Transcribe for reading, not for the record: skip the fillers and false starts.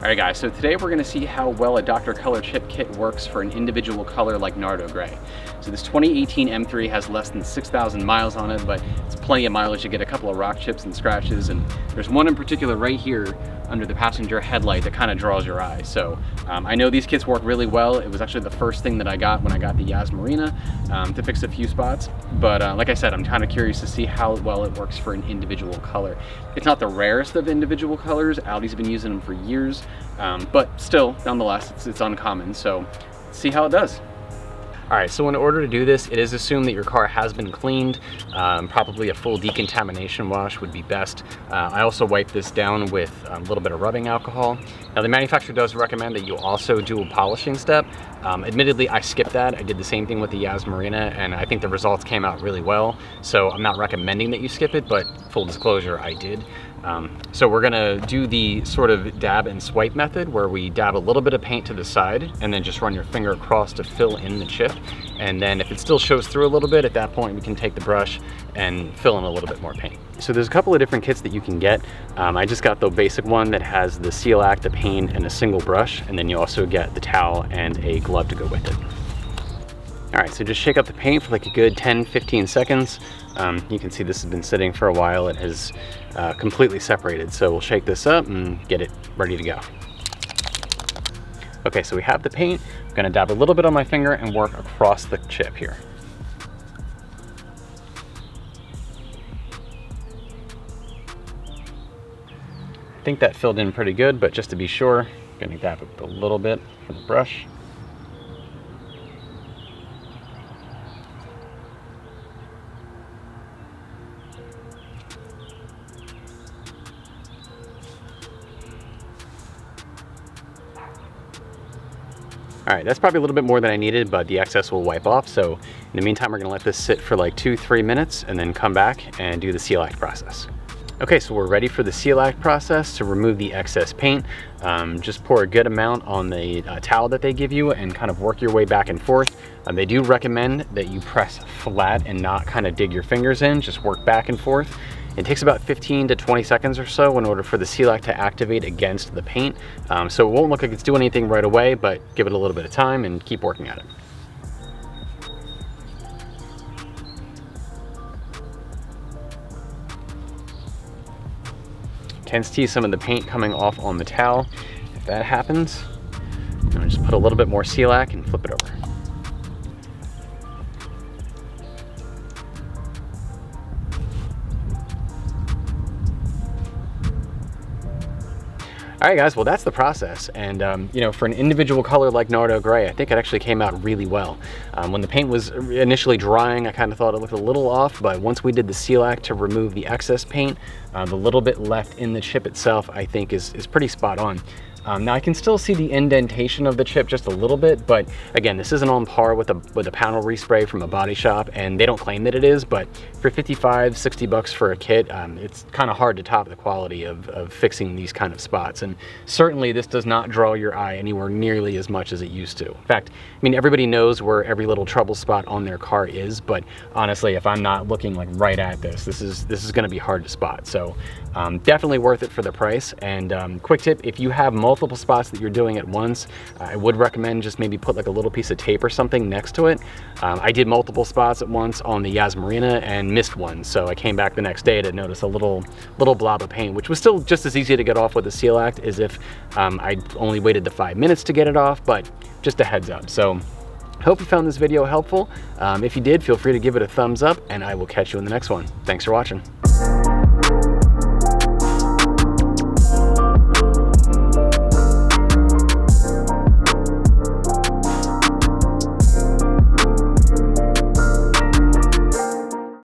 Alright guys, so today we're going to see how well a Dr. ColorChip kit works for an individual color like Nardo Grey. So this 2018 M3 has less than 6,000 miles on it, but it's plenty of mileage to get a couple of rock chips and scratches, and there's one in particular right here under the passenger headlight that kind of draws your eye. So I know these kits work really well. It was actually the first thing that I got when I got the Yas Marina to fix a few spots, but like I said, I'm kind of curious to see how well it works for an individual color. It's not the rarest of individual colors. Audi's been using them for years. But still, nonetheless, it's uncommon, so let's see how it does. All right, so in order to do this, it is assumed that your car has been cleaned. Probably a full decontamination wash would be best. I also wipe this down with a little bit of rubbing alcohol. Now, the manufacturer does recommend that you also do a polishing step. Admittedly, I skipped that. I did the same thing with the Yas Marina, and I think the results came out really well. So I'm not recommending that you skip it, but full disclosure, I did. So we're gonna do the sort of dab and swipe method where we dab a little bit of paint to the side and then just run your finger across to fill in the chip. And then if it still shows through a little bit, at that point we can take the brush and fill in a little bit more paint. So there's a couple of different kits that you can get. I just got the basic one that has the SealAct, the paint, and a single brush. And then you also get the towel and a glove to go with it. All right, so just shake up the paint for like a good 10-15 seconds. You can see this has been sitting for a while. It has completely separated. So we'll shake this up and get it ready to go. Okay, so we have the paint. I'm gonna dab a little bit on my finger and work across the chip here. I think that filled in pretty good, but just to be sure, I'm gonna dab it a little bit for the brush. All right, that's probably a little bit more than I needed, but the excess will wipe off. So in the meantime, we're gonna let this sit for like 2-3 minutes and then come back and do the SealAct process. Okay, so we're ready for the SealAct process to remove the excess paint. Just pour a good amount on the towel that they give you and kind of work your way back and forth. They do recommend that you press flat and not kind of dig your fingers in, just work back and forth. It takes about 15 to 20 seconds or so in order for the SealAct to activate against the paint. So it won't look like it's doing anything right away, but give it a little bit of time and keep working at it. Tends to see some of the paint coming off on the towel. If that happens, I'm gonna just put a little bit more SealAct and flip it over. All right guys, well that's the process, and you know, for an individual color like Nardo Grey, I think it actually came out really well. When the paint was initially drying, I kind of thought it looked a little off, but once we did the SealAct to remove the excess paint, the little bit left in the chip itself, I think is pretty spot on. Now I can still see the indentation of the chip just a little bit, but again, this isn't on par with a panel respray from a body shop, and they don't claim that it is, but for 55-60 bucks for a kit, it's kind of hard to top the quality of fixing these kind of spots. And certainly this does not draw your eye anywhere nearly as much as it used to. In fact, I mean, everybody knows where every little trouble spot on their car is, but honestly, if I'm not looking like right at this, this is gonna be hard to spot. So definitely worth it for the price. And quick tip, if you have multiple spots that you're doing at once, I would recommend just maybe put like a little piece of tape or something next to it. I did multiple spots at once on the Yas Marina and missed one, so I came back the next day to notice a little blob of paint, which was still just as easy to get off with the SealAct as if I only waited the 5 minutes to get it off, but just a heads up. So hope you found this video helpful. If you did, feel free to give it a thumbs up, and I will catch you in the next one. Thanks for watching.